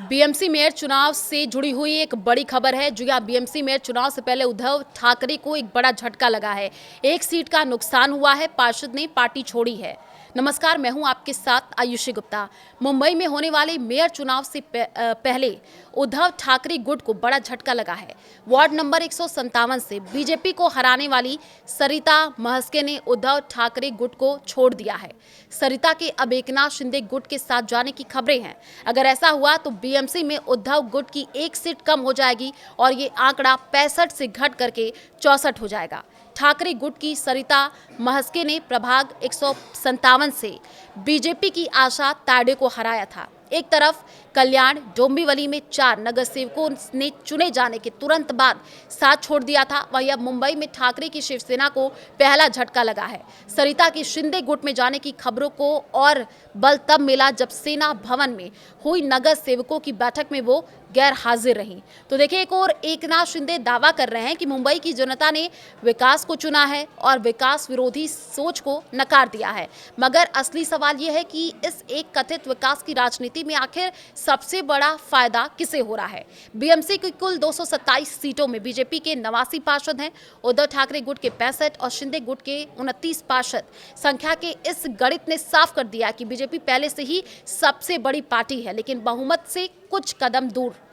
BMC mayor चुनाव से जुड़ी हुई एक बड़ी खबर है। जी हां, बीएमसी मेयर चुनाव से पहले उद्धव ठाकरे को एक बड़ा झटका लगा है। एक सीट का नुकसान हुआ है, पार्षद ने पार्टी छोड़ी है। नमस्कार, मैं हूं आपके साथ आयुषी गुप्ता। मुंबई में होने वाले मेयर चुनाव से पहले उद्धव ठाकरे गुट को बड़ा झटका लगा है। वार्ड नंबर 157 से बीजेपी को हराने वाली सरिता महस्के ने उद्धव ठाकरे गुट को छोड़ दिया है। सरिता के अब एकनाथ शिंदे गुट के साथ जाने की खबरें हैं। अगर ऐसा हुआ तो बीएमसी में उद्धव गुट की एक सीट कम हो जाएगी और ये आंकड़ा 65 से घट करके 64 हो जाएगा। ठाकरे गुट की सरिता महस्के ने प्रभाग 157 से बीजेपी की आशा ताड़े को हराया था। एक तरफ कल्याण डोंबिवली में 4 नगर सेवकों ने चुने जाने के तुरंत बाद साथ छोड़ दिया था, वहीं अब मुंबई में ठाकरे की शिवसेना को पहला झटका लगा है। सरिता की शिंदे गुट में जाने की खबरों को और बल तब मिला जब सेना भवन में हुई नगर सेवकों की बैठक में वो गैर हाजिर रही। तो देखिए, एक और एकनाथ शिंदे दावा कर रहे हैं कि मुंबई की जनता ने विकास को चुना है और विकास विरोधी सोच को नकार दिया है। मगर असली सवाल यह है कि इस एक कथित विकास की राजनीति में आखिर सबसे बड़ा फायदा किसे हो रहा है। बीएमसी की कुल 227 सीटों में बीजेपी के 89 पार्षद हैं। उद्धव ठाकरे गुट के 65 और शिंदे गुट के 29 पार्षद। संख्या के इस गणित ने साफ कर दिया कि बीजेपी पहले से ही सबसे बड़ी पार्टी है, लेकिन बहुमत से कुछ कदम दूर।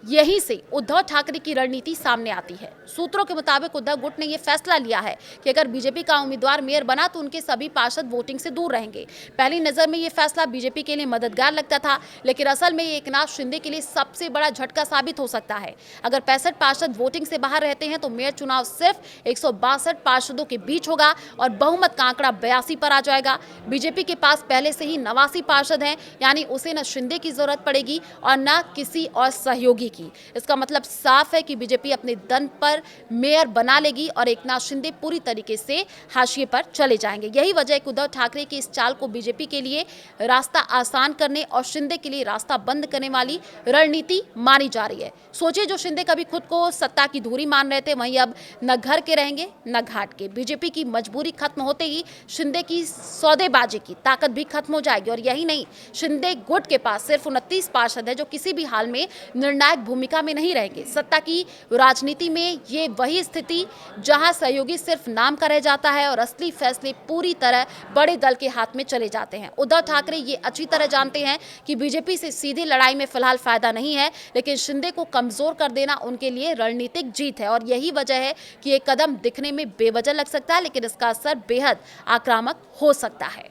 यहीं से उद्धव ठाकरे की रणनीति सामने आती है। सूत्रों के मुताबिक उद्धव गुट ने यह फैसला लिया है कि अगर बीजेपी का उम्मीदवार मेयर बना तो उनके सभी पार्षद वोटिंग से दूर रहेंगे। पहली नजर में यह फैसला बीजेपी के लिए मददगार लगता था, लेकिन असल में ये एकनाथ शिंदे के लिए सबसे बड़ा झटका साबित हो सकता है। अगर 65 पार्षद वोटिंग से बाहर रहते हैं तो मेयर चुनाव सिर्फ 162 पार्षदों के बीच होगा और बहुमत का आंकड़ा 82 पर आ जाएगा। बीजेपी के पास पहले से ही 89 पार्षद हैं, यानी उसे न शिंदे की जरूरत पड़ेगी और न किसी और सहयोगी की। इसका मतलब साफ है कि बीजेपी अपने दम पर मेयर बना लेगी और एकनाथ शिंदे पूरी तरीके से हाशिए पर चले जाएंगे। यही वजह है कि उद्धव ठाकरे की इस चाल को बीजेपी के लिए रास्ता आसान करने और शिंदे के लिए रास्ता बंद करने वाली रणनीति मानी जा रही है। सोचिए, जो शिंदे कभी खुद को सत्ता की धुरी मान रहे थे, वहीं अब न घर के रहेंगे न घाट के। बीजेपी की मजबूरी खत्म होते ही शिंदे की सौदेबाजी की ताकत भी खत्म हो जाएगी। और यही नहीं, शिंदे गुट के पास सिर्फ 29 पार्षद है जो किसी भी हाल में निर्णायक भूमिका में नहीं रहेंगे। सत्ता की राजनीति में ये वही स्थिति जहां सहयोगी सिर्फ नाम का रह जाता है और असली फैसले पूरी तरह बड़े दल के हाथ में चले जाते हैं। उद्धव ठाकरे ये अच्छी तरह जानते हैं कि बीजेपी से सीधी लड़ाई में फिलहाल फायदा नहीं है, लेकिन शिंदे को कमजोर कर देना उनके लिए रणनीतिक जीत है। और यही वजह है कि ये कदम दिखने में बेवजह लग सकता है, लेकिन इसका असर बेहद आक्रामक हो सकता है।